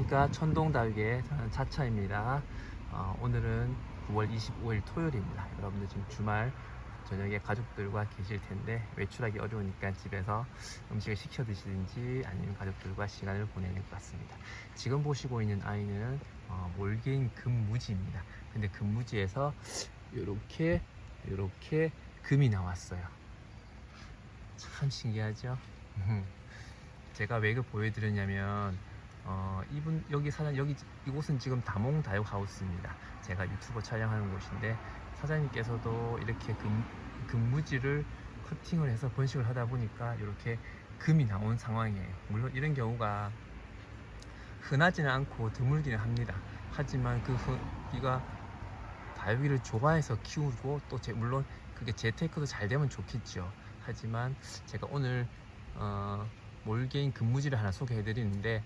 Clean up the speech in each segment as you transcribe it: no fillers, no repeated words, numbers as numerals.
안녕하십니까. 천동다육의 저는 차차입니다. 오늘은 9월 25일 토요일입니다. 여러분들 지금 주말 저녁에 가족들과 계실 텐데 외출하기 어려우니까 집에서 음식을 시켜 드시든지 아니면 가족들과 시간을 보내는 것 같습니다. 지금 보시고 있는 아이는 몰개인 금무지입니다. 근데 금무지에서 이렇게 금이 나왔어요. 참 신기하죠? 제가 왜 이걸 보여드렸냐면 이곳은 지금 다몽다육하우스입니다. 제가 유튜버 촬영하는 곳인데 사장님께서도 이렇게 금무지를 커팅을 해서 번식을 하다 보니까 이렇게 금이 나온 상황이에요. 물론 이런 경우가 흔하지는 않고 드물기는 합니다. 하지만 이가 다육이를 좋아해서 키우고 또 물론 그게 재테크도 잘 되면 좋겠죠. 하지만 제가 오늘 몰개인 금무지를 하나 소개해 드리는데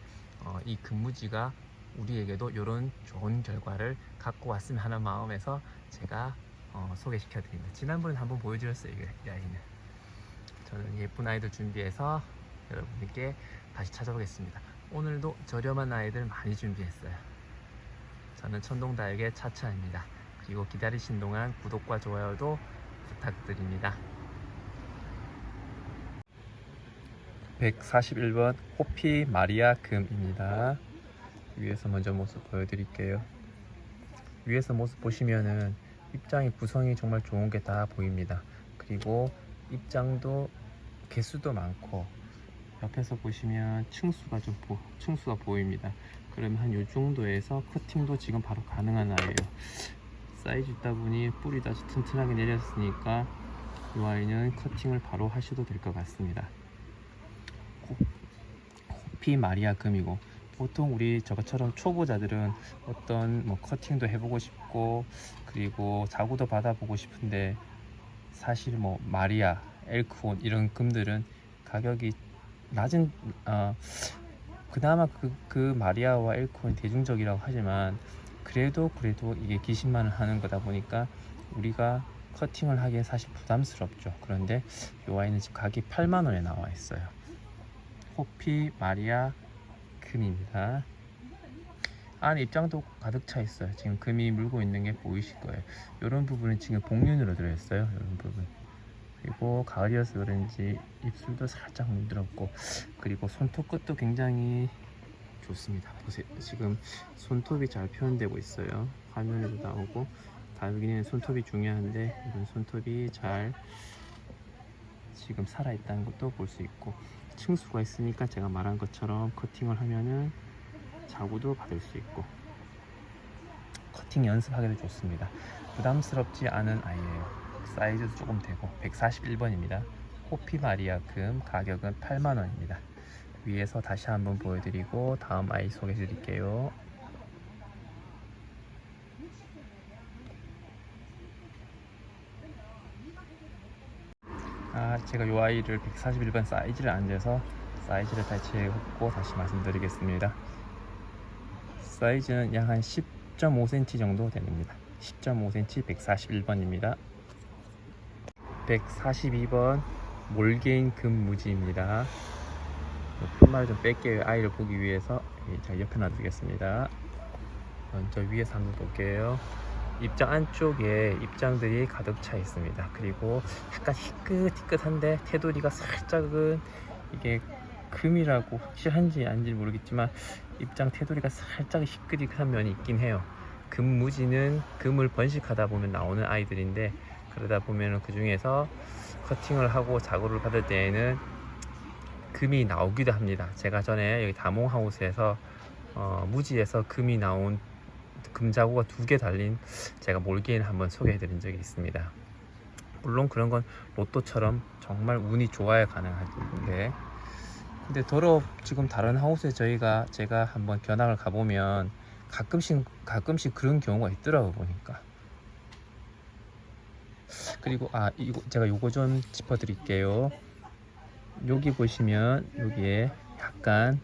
이 금무지가 우리에게도 이런 좋은 결과를 갖고 왔으면 하는 마음에서 제가 소개시켜 드립니다. 지난번에 한번 보여드렸어요. 이 아이는 저는 예쁜 아이들 준비해서 여러분께 다시 찾아오겠습니다. 오늘도 저렴한 아이들 많이 준비했어요. 저는 천동다육의 차차입니다. 그리고 기다리신 동안 구독과 좋아요도 부탁드립니다. 141번 호피 마리아 금입니다. 위에서 먼저 모습 보여드릴게요. 위에서 모습 보시면은 입장의 구성이 정말 좋은 게 다 보입니다. 그리고 입장도 개수도 많고 옆에서 보시면 층수가 보입니다. 그러면 한 요 정도에서 커팅도 지금 바로 가능한 아이예요. 사이즈 있다 보니 뿌리 다시 튼튼하게 내렸으니까 이 아이는 커팅을 바로 하셔도 될 것 같습니다. 호피 마리아 금이고, 보통 우리 저처럼 초보자들은 어떤 커팅도 해보고 싶고 그리고 자구도 받아보고 싶은데 사실 마리아, 엘크온 이런 금들은 가격이 낮은 그나마 그 마리아와 엘크온이 대중적이라고 하지만 그래도 이게 기신만을 하는 거다 보니까 우리가 커팅을 하기엔 사실 부담스럽죠. 그런데 이 아이는 지금 가격이 8만원에 나와 있어요. 호피 마리아 금입니다. 안에 입장도 가득 차 있어요. 지금 금이 물고 있는 게 보이실 거예요. 이런 부분은 지금 복륜으로 들어있어요. 이런 부분. 그리고 가을이어서 그런지 입술도 살짝 물들었고, 그리고 손톱 끝도 굉장히 좋습니다. 보세요. 지금 손톱이 잘 표현되고 있어요. 화면에도 나오고. 다육이는 손톱이 중요한데 이런 손톱이 잘 지금 살아있다는 것도 볼 수 있고, 층수가 있으니까 제가 말한 것처럼 커팅을 하면은 자구도 받을 수 있고 커팅 연습하기도 좋습니다. 부담스럽지 않은 아이예요. 사이즈도 조금 되고 141번입니다. 호피 마리아 금, 가격은 8만원입니다. 위에서 다시 한번 보여드리고 다음 아이 소개해 드릴게요. 제가 이 아이를 141번 사이즈를 안 재서 사이즈를 다시 재고 다시 말씀드리겠습니다. 사이즈는 약 한 10.5cm 정도 됩니다. 10.5cm 141번입니다. 142번 몰개인 금무지입니다. 푯말을 좀 뺄게요. 아이를 보기 위해서. 제가 옆에 놔두겠습니다. 먼저 위에서 한번 볼게요. 입장 안쪽에 입장들이 가득 차 있습니다. 그리고 약간 희끗희끗한데 테두리가 살짝은 이게 금이라고 확실한지 아닌지 모르겠지만 입장 테두리가 살짝 희끗희끗한 면이 있긴 해요. 금무지는 금을 번식하다 보면 나오는 아이들인데, 그러다 보면 그 중에서 커팅을 하고 자구를 받을 때에는 금이 나오기도 합니다. 제가 전에 여기 다몽하우스에서 무지에서 금이 나온 금자구가 2개 달린 제가 몰개인 한번 소개해 드린 적이 있습니다. 물론 그런 건 로또처럼 정말 운이 좋아야 가능한데, 근데 더러 지금 다른 하우스에 제가 한번 견학을 가보면 가끔씩 그런 경우가 있더라고 보니까. 그리고 제가 요거 좀 짚어 드릴게요. 여기 보시면 여기에 약간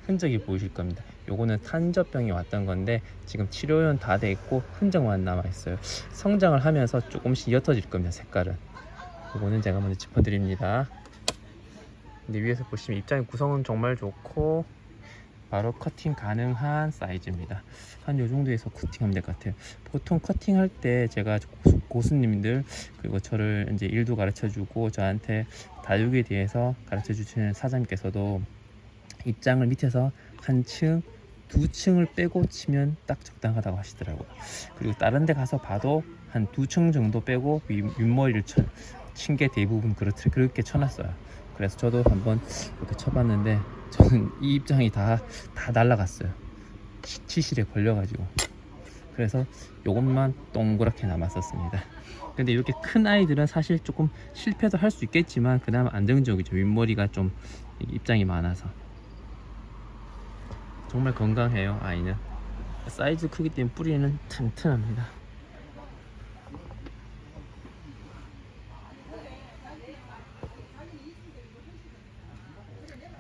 흔적이 보이실 겁니다. 요거는 탄저병이 왔던 건데 지금 치료는 다 돼 있고 흔적만 남아 있어요. 성장을 하면서 조금씩 옅어질 겁니다. 색깔은. 요거는 제가 먼저 짚어 드립니다. 근데 위에서 보시면 입장의 구성은 정말 좋고 바로 커팅 가능한 사이즈입니다. 한 요 정도에서 커팅하면 될 것 같아요. 보통 커팅할 때 제가 고수님들 그리고 저를 이제 일도 가르쳐 주고 저한테 다육에 대해서 가르쳐 주시는 사장님께서도 입장을 밑에서 한 층, 두 층을 빼고 치면 딱 적당하다고 하시더라고요. 그리고 다른 데 가서 봐도 한 두 층 정도 빼고 윗머리를 친 게 대부분 그렇게 쳐놨어요. 그래서 저도 한번 이렇게 쳐봤는데 저는 이 입장이 다 날라갔어요. 치실에 걸려가지고. 그래서 요것만 동그랗게 남았었습니다. 근데 이렇게 큰 아이들은 사실 조금 실패도 할 수 있겠지만 그나마 안정적이죠. 윗머리가 좀 입장이 많아서. 정말 건강해요. 아이는 사이즈 크기 때문에 뿌리는 튼튼합니다.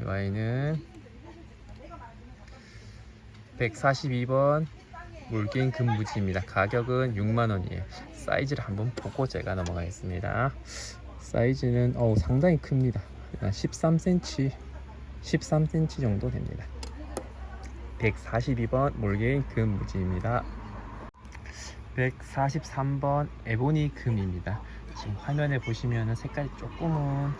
이 아이는 142번 물개인 금무지입니다. 가격은 6만원이에요 사이즈를 한번 보고 제가 넘어가겠습니다. 사이즈는 상당히 큽니다. 13cm 13cm 정도 됩니다. 142번 몰개인 금무지입니다. 143번 에보니 금입니다. 지금 화면에 보시면 색깔이 조금은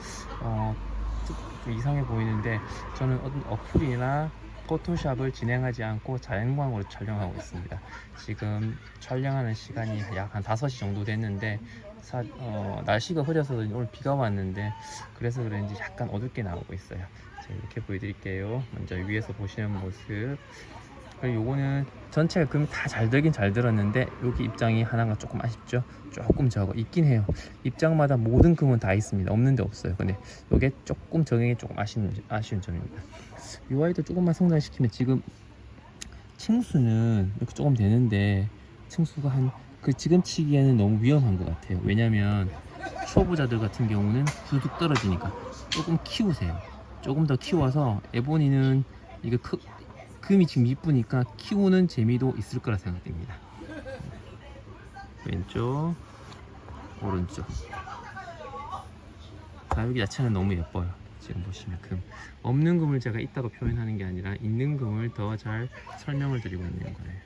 좀 이상해 보이는데 저는 어떤 어플이나 포토샵을 진행하지 않고 자연광으로 촬영하고 있습니다. 지금 촬영하는 시간이 약 한 5시 정도 됐는데 날씨가 흐려서 오늘 비가 왔는데 그래서 그런지 약간 어둡게 나오고 있어요. 자, 이렇게 보여드릴게요. 먼저 위에서 보시는 모습. 그리고 요거는 전체가 금이 다 잘 들긴 잘 들었는데 여기 입장이 하나가 조금 아쉽죠. 조금 적어 있긴 해요. 입장마다 모든 금은 다 있습니다. 없는 데 없어요. 근데 요게 조금 적용이 조금 아쉬운 점입니다. 이 아이도 조금만 성장시키면 지금 층수는 이렇게 조금 되는데 층수가 지금 치기에는 너무 위험한 것 같아요. 왜냐면 초보자들 같은 경우는 두둑 떨어지니까 조금 키우세요. 조금 더 키워서 에보니는 이거 금이 지금 이쁘니까 키우는 재미도 있을 거라 생각됩니다. 왼쪽, 오른쪽. 다육이 자체는 너무 예뻐요. 지금 보시면 금. 없는 금을 제가 있다고 표현하는 게 아니라 있는 금을 더 잘 설명을 드리고 있는 거예요.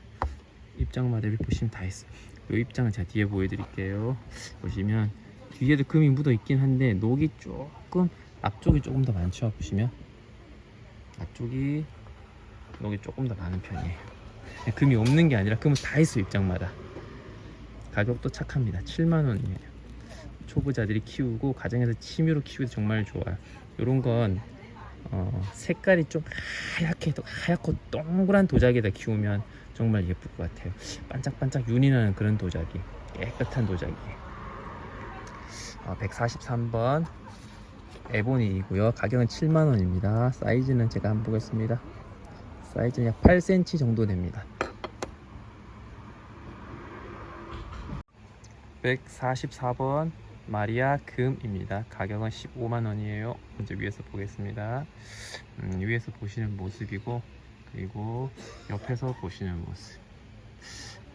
입장마다 여기 보시면 다 있어요. 이 입장을 제가 뒤에 보여드릴게요. 보시면 뒤에도 금이 묻어 있긴 한데 녹이 조금 앞쪽이 조금 더 많죠. 보시면 앞쪽이 녹이 조금 더 많은 편이에요. 금이 없는 게 아니라 금은 다 있어요. 입장마다. 가격도 착합니다. 7만원이에요 초보자들이 키우고 가정에서 취미로 키우기 정말 좋아요. 요런 건 색깔이 좀 하얗고 동그란 도자기에다 키우면 정말 예쁠 것 같아요. 반짝반짝 윤이 나는 그런 도자기, 깨끗한 도자기. 143번 에보니이고요. 가격은 7만원입니다. 사이즈는 제가 한번 보겠습니다. 사이즈는 약 8cm 정도 됩니다. 144번 마리아 금입니다. 가격은 15만원이에요 먼저 위에서 보겠습니다. 위에서 보시는 모습이고 그리고 옆에서 보시는 모습.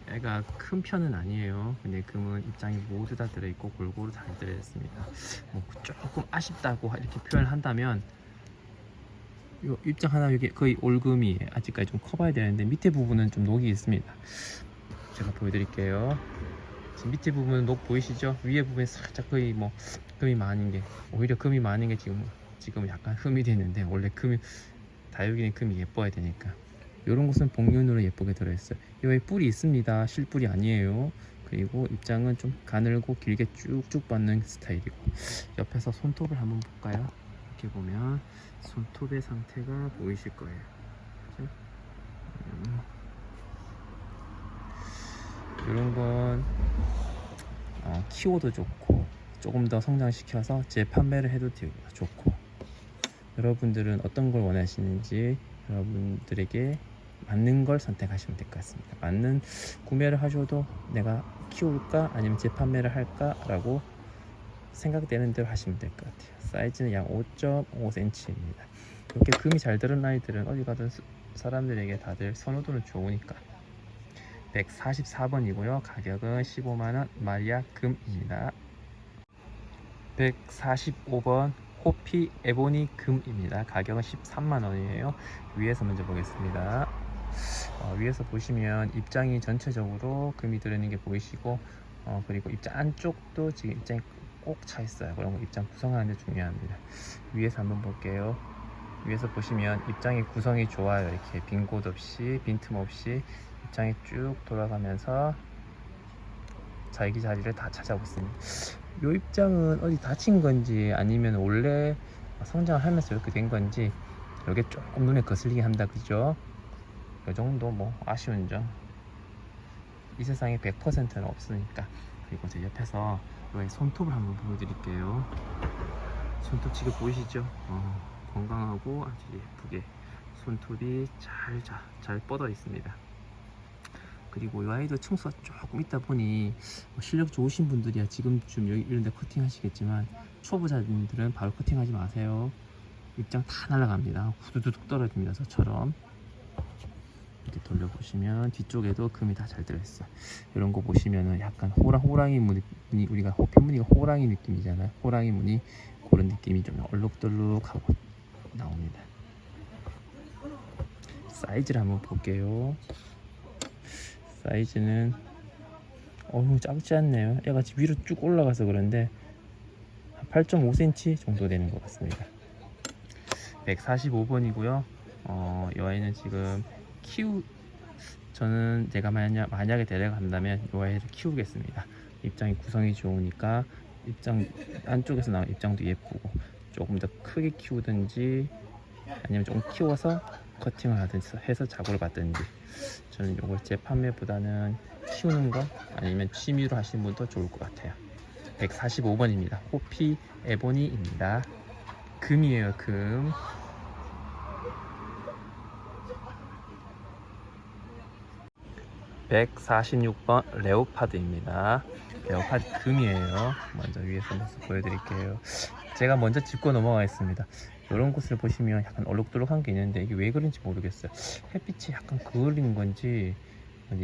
애가 큰 편은 아니에요. 근데 금은 입장이 모두 다 들어있고 골고루 잘 들어있습니다. 뭐 조금 아쉽다고 이렇게 표현한다면 요 입장 하나 여기 거의 올금이 아직까지 좀 커봐야 되는데 밑에 부분은 좀 녹이 있습니다. 제가 보여드릴게요. 지금 밑에 부분은 녹 보이시죠? 위에 부분에 살짝 거의 뭐 금이 많은 게 오히려 금이 많은 게 지금 약간 흠이 되는데 원래 다육이는 금이 예뻐야 되니까 이런 곳은 복륜으로 예쁘게 들어있어요. 여기 뿔이 있습니다. 실뿔이 아니에요. 그리고 입장은 좀 가늘고 길게 쭉쭉 뻗는 스타일이고 옆에서 손톱을 한번 볼까요? 이렇게 보면 손톱의 상태가 보이실 거예요. 그렇죠? 이런 건 키워도 좋고 조금 더 성장시켜서 재판매를 해도 좋고 여러분들은 어떤 걸 원하시는지 여러분들에게 맞는 걸 선택하시면 될 것 같습니다. 맞는 구매를 하셔도 내가 키울까 아니면 재판매를 할까 라고 생각되는 대로 하시면 될 것 같아요. 사이즈는 약 5.5cm입니다 이렇게 금이 잘 들은 아이들은 어디 가든 사람들에게 다들 선호도는 좋으니까 144번이고요 가격은 15만원 마리아 금입니다. 145번 호피 에보니 금입니다. 가격은 13만원이에요. 위에서 먼저 보겠습니다. 위에서 보시면 입장이 전체적으로 금이 들어있는 게 보이시고, 그리고 입장 안쪽도 지금 입장이 꼭 차 있어요. 그런 거 입장 구성하는 데 중요합니다. 위에서 한번 볼게요. 위에서 보시면 입장이 구성이 좋아요. 이렇게 빈 곳 없이, 빈틈 없이 입장이 쭉 돌아가면서 자기 자리를 다 찾아오고 있습니다. 이 입장은 어디 다친 건지 아니면 원래 성장을 하면서 이렇게 된 건지 이게 조금 눈에 거슬리게 합니다. 그죠? 이 정도 뭐 아쉬운 점. 이 세상에 100%는 없으니까. 그리고 제 옆에서 여기 손톱을 한번 보여드릴게요. 손톱 지금 보이시죠? 건강하고 아주 예쁘게 손톱이 잘 뻗어 있습니다. 그리고 이 아이도 층수가 조금 있다 보니 실력 좋으신 분들이야 지금쯤 여기 이런 데 커팅 하시겠지만, 초보자분들은 바로 커팅하지 마세요. 입장 다 날아갑니다. 후두둑 떨어집니다. 저처럼. 이렇게 돌려보시면 뒤쪽에도 금이 다 잘 들어있어요. 이런 거 보시면은 약간 호랑이 무늬, 우리가 호피무늬가 호랑이 느낌이잖아요. 호랑이 무늬 그런 느낌이 좀 얼룩덜룩하고 나옵니다. 사이즈를 한번 볼게요. 사이즈는 작지 않네요. 얘가 위로 쭉 올라가서 그런데 8.5cm 정도 되는 것 같습니다. 145번이고요. 이 아이는 지금 저는 제가 만약에 데려간다면 이 아이를 키우겠습니다. 입장이 구성이 좋으니까 입장 안쪽에서 나온 입장도 예쁘고, 조금 더 크게 키우든지 아니면 조금 키워서 커팅을 하든지 해서 작업을 받든지, 저는 이걸 제 판매보다는 키우는 거 아니면 취미로 하시는 분도 좋을 것 같아요. 145번입니다. 호피 에보니입니다. 금이에요. 금. (146번) 레오파드입니다. 레오파드 금이에요. 먼저 위에서 모습 보여드릴게요. 제가 먼저 짚고 넘어가겠습니다. 이런 곳을 보시면 약간 얼룩덜룩한 게 있는데 이게 왜 그런지 모르겠어요. 햇빛이 약간 그을린 건지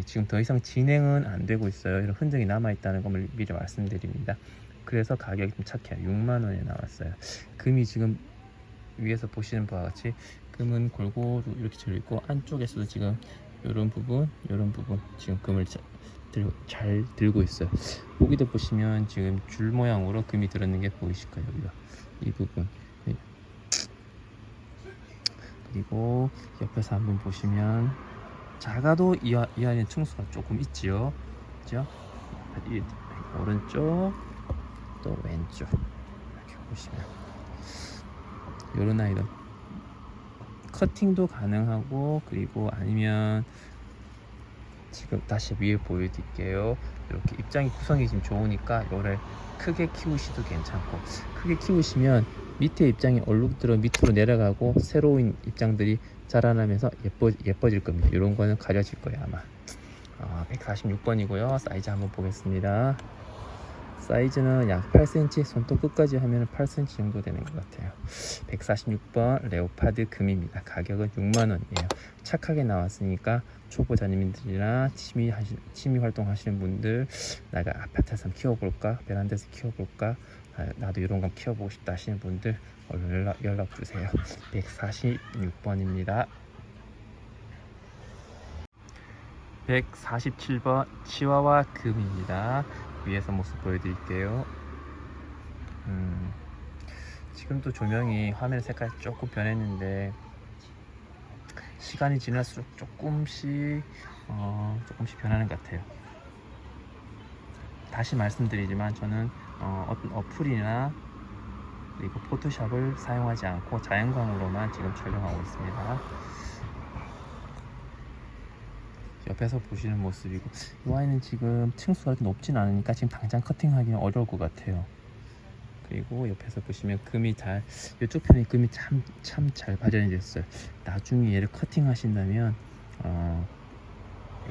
지금 더 이상 진행은 안 되고 있어요. 이런 흔적이 남아 있다는 걸 미리 말씀드립니다. 그래서 가격이 좀 착해요. 6만원에 나왔어요. 금이 지금 위에서 보시는 바와 같이 금은 골고루 이렇게 들어있고, 안쪽에서도 지금 이런 부분 지금 금을 잘 들고 있어요. 여기도 보시면 지금 줄 모양으로 금이 들어있는 게 보이실 거예요. 여기가 이 부분. 그리고 옆에서 한번 보시면 작아도 이 안에 층수가 조금 있지요. 그죠? 오른쪽 또 왼쪽 이렇게 보시면 이런 아이는 커팅도 가능하고, 그리고 아니면 지금 다시 위에 보여드릴게요. 이렇게 입장이 구성이 지금 좋으니까 이거를 크게 키우시도 괜찮고, 크게 키우시면 밑에 입장이 얼룩들어 밑으로 내려가고 새로운 입장들이 자라나면서 예뻐질 겁니다. 이런 거는 가려질 거예요 아마. 146번이고요. 사이즈 한번 보겠습니다. 사이즈는 약 8cm, 손톱 끝까지 하면 8cm 정도 되는 것 같아요. 146번 레오파드 금입니다. 가격은 6만원이에요. 착하게 나왔으니까 초보자님들이나 취미 활동 하시는 분들, 내가 아파트에서 키워볼까, 베란다에서 키워볼까, 나도 이런 거 키워보고 싶다 하시는 분들 얼른 연락 주세요. 146번입니다. 147번 치와와 금입니다. 위에서 모습 보여드릴게요. 지금도 조명이 화면 색깔이 조금 변했는데 시간이 지날수록 조금씩 변하는 것 같아요. 다시 말씀드리지만 저는 어떤 어플이나 그리고 포토샵을 사용하지 않고 자연광으로만 지금 촬영하고 있습니다. 옆에서 보시는 모습이고, 이 아이는 지금 층수가 그렇게 높진 않으니까 지금 당장 커팅하기는 어려울 것 같아요. 그리고 옆에서 보시면 금이 이쪽 편에 금이 참 잘 발현이 됐어요. 나중에 얘를 커팅 하신다면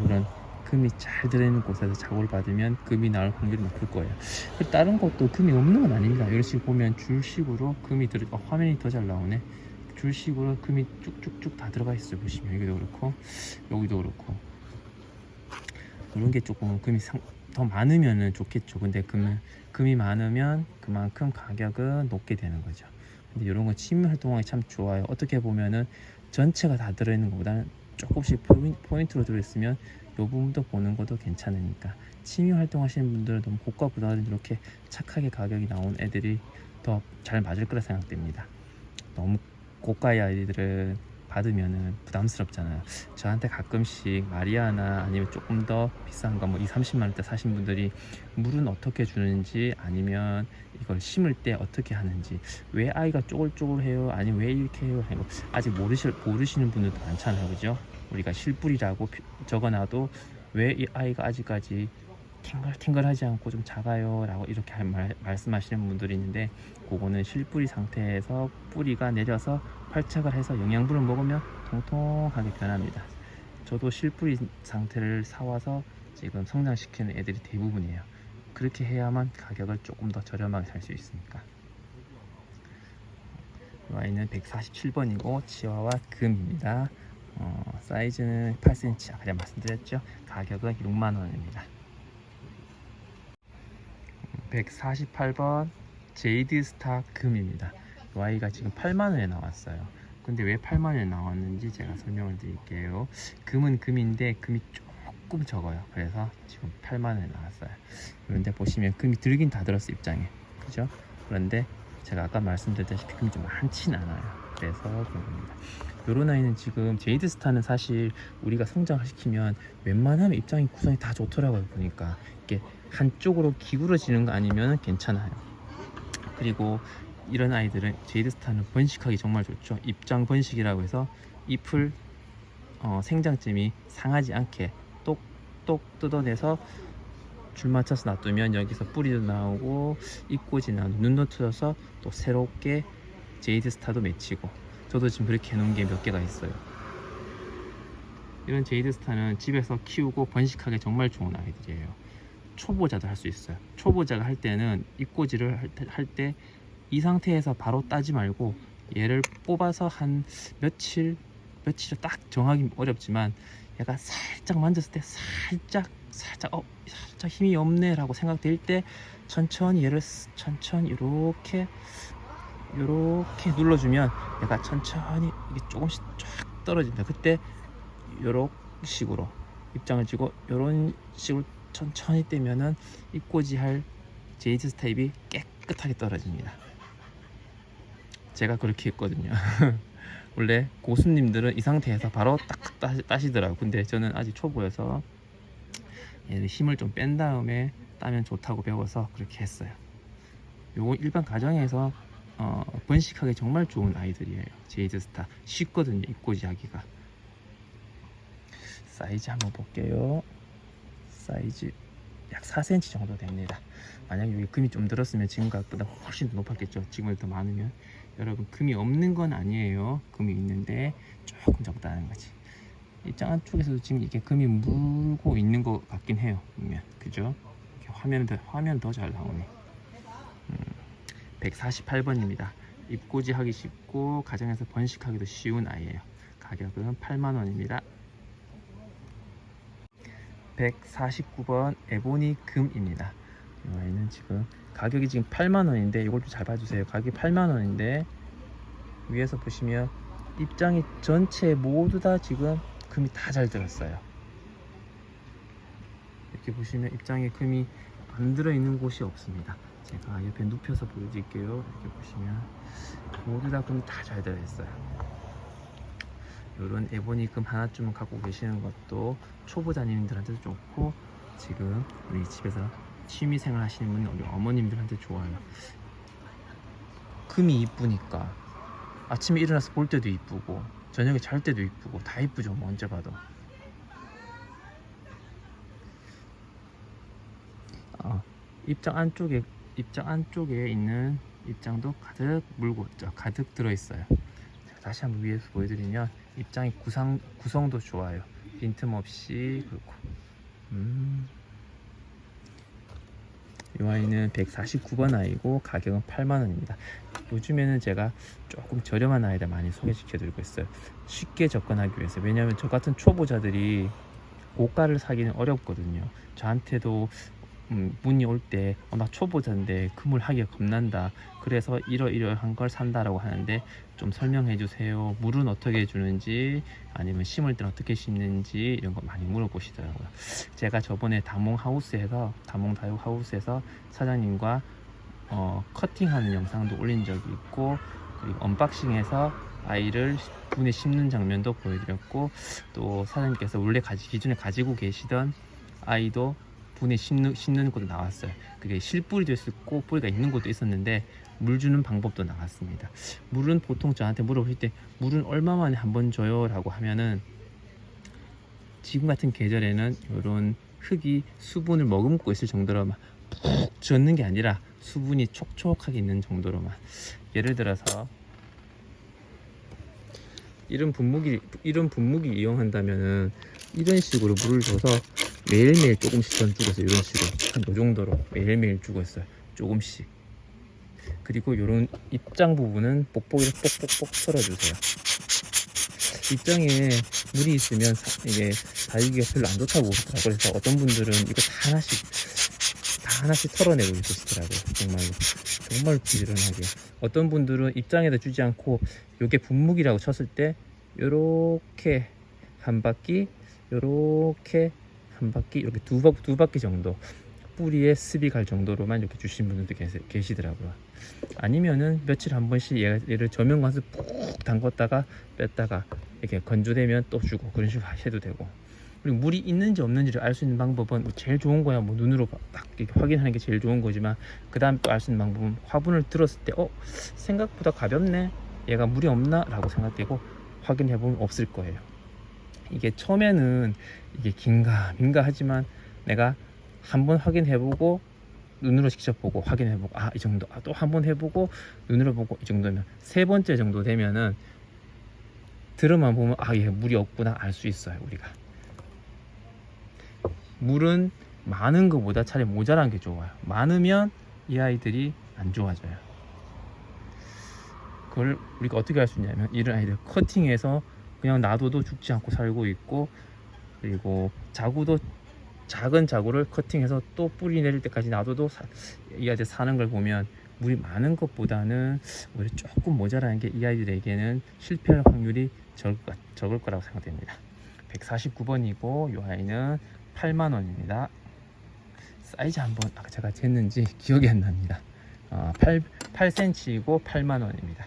이런 금이 잘 들어있는 곳에서 작업을 받으면 금이 나올 확률이 높을 거예요. 다른 것도 금이 없는 건 아닙니다. 이런 식으로 보면 줄식으로 금이 화면이 더 잘 나오네. 줄식으로 금이 쭉쭉쭉 다 들어가 있어요. 보시면 여기도 그렇고 여기도 그렇고, 이런 게 조금 금이 더 많으면 좋겠죠. 근데 금이 많으면 그만큼 가격은 높게 되는 거죠. 근데 이런 거 취미 활동하기 참 좋아요. 어떻게 보면은 전체가 다 들어있는 것보다는 조금씩 포인트로 들어있으면 이 부분도 보는 것도 괜찮으니까 취미 활동하시는 분들은 너무 고가보다는 이렇게 착하게 가격이 나온 애들이 더 잘 맞을 거라 생각됩니다. 너무 고가의 아이들은 받으면은 부담스럽잖아요. 저한테 가끔씩 마리아나 아니면 조금 더 비싼 거 뭐 2, 30만 원대 사신 분들이 물은 어떻게 주는지 아니면 이걸 심을 때 어떻게 하는지 왜 아이가 쪼글쪼글해요 아니면 왜 이렇게 해요 하고 아직 모르시는 분들도 많잖아요. 그죠? 우리가 실뿌리라고 적어놔도 왜 이 아이가 아직까지 팅글팅글하지 않고 좀 작아요 라고 이렇게 말씀하시는 분들이 있는데 그거는 실뿌리 상태에서 뿌리가 내려서 활착을 해서 영양분을 먹으면 통통하게 변합니다. 저도 실뿌리 상태를 사와서 지금 성장시키는 애들이 대부분이에요. 그렇게 해야만 가격을 조금 더 저렴하게 살 수 있으니까. 이 아이는 147번이고 치와와 금입니다. 사이즈는 8cm 아까 말씀드렸죠. 가격은 6만원입니다. 148번 제이드 스타 금입니다. 이 아이가 지금 8만원에 나왔어요. 근데 왜 8만원에 나왔는지 제가 설명을 드릴게요. 금은 금인데 금이 조금 적어요. 그래서 지금 8만원에 나왔어요. 그런데 보시면 금이 들긴 다 들었어 입장에. 그죠? 그런데 제가 아까 말씀드렸다시피 금이 좀 많진 않아요. 그래서 그런 겁니다. 요런 아이는 지금 제이드 스타는 사실 우리가 성장을 시키면 웬만하면 입장이 구성이 다 좋더라고요. 보니까 이게 한쪽으로 기울어지는 거 아니면 괜찮아요. 그리고 이런 아이들은 제이드 스타는 번식하기 정말 좋죠. 입장 번식이라고 해서 잎을 생장점이 상하지 않게 똑똑 뜯어내서 줄 맞춰서 놔두면 여기서 뿌리도 나오고 잎꽂이 나오고 눈도 트여서 또 새롭게 제이드 스타도 맺히고 저도 지금 그렇게 해놓은 게 몇 개가 있어요. 이런 제이드 스타는 집에서 키우고 번식하기 정말 좋은 아이들이에요. 초보자도 할 수 있어요. 초보자가 할 때는 잎꽂이를 할 때 이 상태에서 바로 따지 말고 얘를 뽑아서 한 며칠 딱 정하기 어렵지만 얘가 살짝 만졌을 때 살짝 힘이 없네 라고 생각될 때 천천히 얘를 천천히 이렇게 눌러주면 얘가 천천히 이게 조금씩 쫙 떨어진다. 그때 요런 식으로 입장을 쥐고 요런 식으로 천천히 떼면은 잎꽂이 할 제이드 스타 잎이 깨끗하게 떨어집니다. 제가 그렇게 했거든요. 원래 고수님들은 이 상태에서 바로 딱 따시더라고요. 근데 저는 아직 초보여서 얘를 힘을 좀 뺀 다음에 따면 좋다고 배워서 그렇게 했어요. 요거 일반 가정에서 번식하기 정말 좋은 아이들이에요. 제이드 스타 쉽거든요. 잎꽂이 하기가. 사이즈 한번 볼게요. 사이즈 약 4cm 정도 됩니다. 만약에 여기 금이 좀 들었으면 지금보다 훨씬 더 높았겠죠. 지금보다 더 많으면. 여러분 금이 없는 건 아니에요. 금이 있는데 조금 적다는 거지. 입장 안쪽에서도 지금 이게 금이 물고 있는 것 같긴 해요. 보면 그죠? 화면 더 잘 나오네. 148번입니다. 잎꽂이 하기 쉽고 가정에서 번식하기도 쉬운 아이예요. 가격은 8만원입니다. 149번 에보니 금입니다. 이 아이는 지금 가격이 지금 8만원인데 이걸 좀 잘 봐주세요. 가격이 8만원인데 위에서 보시면 입장이 전체 모두 다 지금 금이 다 잘 들었어요. 이렇게 보시면 입장에 금이 안 들어있는 곳이 없습니다. 제가 옆에 눕혀서 보여드릴게요. 이렇게 보시면 모두 다 금이 다 잘 들어있어요. 이런 에보니 금 하나쯤은 갖고 계시는 것도 초보자님들한테도 좋고 지금 우리 집에서 취미생활 하시는 분 우리 어머님들한테 좋아요. 금이 이쁘니까 아침에 일어나서 볼 때도 이쁘고 저녁에 잘 때도 이쁘고 다 이쁘죠. 뭐 언제 봐도. 입장 안쪽에 있는 입장도 가득 물고 가득 들어있어요. 다시 한번 위에서 보여드리면 입장이 구성도 좋아요. 빈틈없이 그렇고. 이 아이는 149번 아이고 가격은 8만원입니다. 요즘에는 제가 조금 저렴한 아이들 많이 소개시켜 드리고 있어요. 쉽게 접근하기 위해서. 왜냐하면 저 같은 초보자들이 고가를 사기는 어렵거든요. 저한테도 문의 올 때 나 초보자인데 그물 하기가 겁난다. 그래서 이러이러한 걸 산다라고 하는데 좀 설명해 주세요. 물은 어떻게 주는지 아니면 심을 때는 어떻게 심는지 이런 거 많이 물어보시더라고요. 제가 저번에 다몽 다육 하우스에서 사장님과 커팅하는 영상도 올린 적이 있고, 그리고 언박싱해서 아이를 분에 심는 장면도 보여드렸고, 또 사장님께서 원래 기존에 가지고 계시던 아이도 분에 심는 것도 나왔어요. 그게 실뿌리도 있었고 뿌리가 있는 것도 있었는데 물 주는 방법도 나왔습니다. 물은 보통 저한테 물어보실 때 물은 얼마 만에 한 번 줘요? 라고 하면은, 지금 같은 계절에는 이런 흙이 수분을 머금고 있을 정도로만 푹 젓는 게 아니라 수분이 촉촉하게 있는 정도로만, 예를 들어서 이런 분무기 이용한다면은 이런 식으로 물을 줘서 매일매일 조금씩 전 주고 있어요. 이런 식으로 한 요 정도로 매일매일 주고 있어요. 조금씩. 그리고 이런 입장 부분은 뽁뽁이를 뽁뽁뽁 털어주세요. 입장에 물이 있으면 이게 다육이가 별로 안 좋다고 그러더라고요. 그래서 어떤 분들은 이거 다 하나씩 털어내고 있으시더라고요. 정말로 부지런하게. 어떤 분들은 입장에다 주지 않고 요게 분무기라고 쳤을 때 요렇게 한 바퀴, 요렇게 한 바퀴, 이렇게 두 바퀴 정도 뿌리에 습이 갈 정도로만 이렇게 주신 분들도 계시더라고요. 아니면은 며칠 한 번씩 얘를 저면관수 푹 담궜다가 뺐다가 이렇게 건조되면 또 주고, 그런 식으로 해도 되고. 그리고 물이 있는지 없는지를 알 수 있는 방법은 제일 좋은 거야 뭐 눈으로 딱 이렇게 확인하는 게 제일 좋은 거지만, 그 다음 또 알 수 있는 방법은 화분을 들었을 때 생각보다 가볍네, 얘가 물이 없나 라고 생각되고 확인해 보면 없을 거예요. 이게 처음에는 이게 긴가 민가 하지만 내가 한번 확인해 보고 눈으로 직접 보고 확인해 보고 이 정도, 또 한 번 해보고 눈으로 보고 이 정도면, 세 번째 정도 되면은 들어만 보면 얘 물이 없구나 알 수 있어요. 우리가 물은 많은 것보다 차라리 모자란 게 좋아요. 많으면 이 아이들이 안 좋아져요. 그걸 우리가 어떻게 할 수 있냐면, 이런 아이들 커팅해서 그냥 놔둬도 죽지 않고 살고 있고, 그리고 작은 자구를 커팅해서 또 뿌리 내릴 때까지 놔둬도 이 아이들 사는 걸 보면 물이 많은 것보다는 오히려 조금 모자라는 게 이 아이들에게는 실패할 확률이 적을 거라고 생각됩니다. 149번이고 이 아이는 8만원입니다. 사이즈 한번 아까 제가 쟀는지 기억이 안 납니다. 8cm이고 8만원입니다.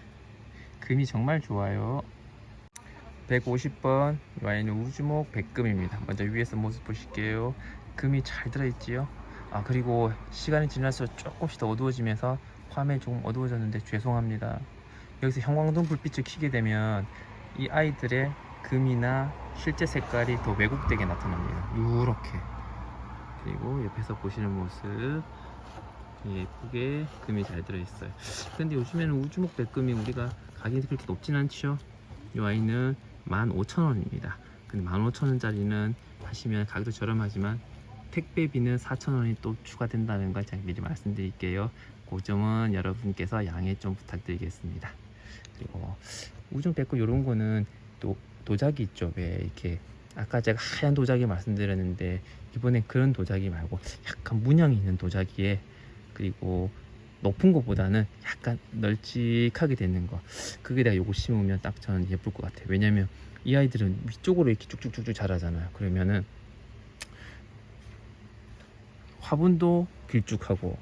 금이 정말 좋아요. 150번 이 아이는 우주목 백금입니다. 먼저 위에서 모습 보실게요. 금이 잘 들어있지요. 그리고 시간이 지날수록 조금씩 더 어두워지면서 화면이 조금 어두워졌는데 죄송합니다. 여기서 형광등 불빛을 켜게 되면 이 아이들의 금이나 실제 색깔이 더 왜곡되게 나타납니다. 이렇게. 그리고 옆에서 보시는 모습 예쁘게 금이 잘 들어있어요. 근데 요즘에는 우주목 백금이 우리가 가격이 그렇게 높진 않죠. 이 아이는 15,000원입니다. 근데 15,000원짜리는 하시면 가격도 저렴하지만 택배비는 4,000원이 또 추가된다는 걸 제가 미리 말씀드릴게요. 그 점은 여러분께서 양해 좀 부탁드리겠습니다. 그리고 우중 백금 이런 거는 또 도자기 있죠. 왜 이렇게 아까 제가 하얀 도자기 말씀드렸는데, 이번엔 그런 도자기 말고 약간 문양이 있는 도자기에, 그리고 높은 것보다는 약간 널찍하게 되는 거, 그게다가 요거 심으면 딱 저는 예쁠 것 같아요. 왜냐면 이 아이들은 위쪽으로 이렇게 쭉쭉쭉쭉 자라잖아요. 그러면은 화분도 길쭉하고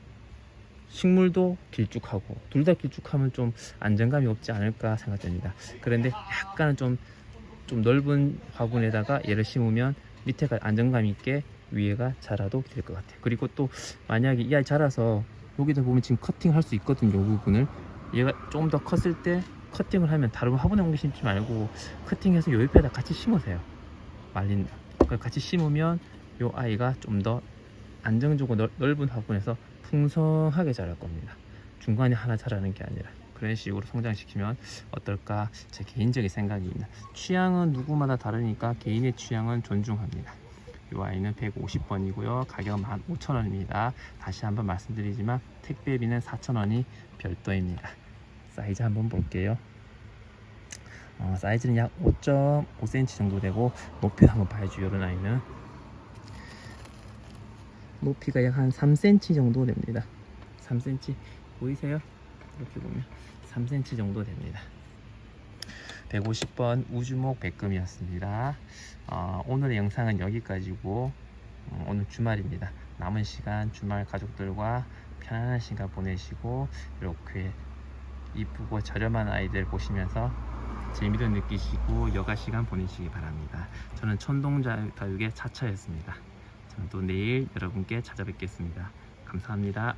식물도 길쭉하고 둘 다 길쭉하면 좀 안정감이 없지 않을까 생각됩니다. 그런데 약간은 좀 넓은 화분에다가 얘를 심으면 밑에가 안정감 있게 위에가 자라도 될 것 같아요. 그리고 또 만약에 이 아이 자라서 여기다 보면 지금 커팅 할 수 있거든요. 이 부분을 얘가 좀 더 컸을 때 커팅을 하면 다른 화분에 옮겨 심지 말고 커팅해서 요 옆에다 같이 심으세요. 말린 걸 같이 심으면 요 아이가 좀 더 안정적으로 넓은 화분에서 풍성하게 자랄 겁니다. 중간에 하나 자라는 게 아니라 그런 식으로 성장시키면 어떨까, 제 개인적인 생각입니다. 취향은 누구마다 다르니까 개인의 취향은 존중합니다. 이 아이는 150번이고요 가격은 15,000원입니다 다시 한번 말씀드리지만 택배비는 4,000원이 별도입니다. 사이즈 한번 볼게요. 사이즈는 약 5.5cm 정도 되고 높이도 한번 봐야죠. 이런 아이는 높이가 약 한 3cm 정도 됩니다. 3cm 보이세요? 이렇게 보면 3cm 정도 됩니다. 150번 우주목 백금이었습니다. 오늘의 영상은 여기까지고 오늘 주말입니다. 남은 시간 주말 가족들과 편안한 시간 보내시고 이렇게 이쁘고 저렴한 아이들 보시면서 재미도 느끼시고 여가 시간 보내시기 바랍니다. 저는 천동자유의 차차였습니다. 저는 또 내일 여러분께 찾아뵙겠습니다. 감사합니다.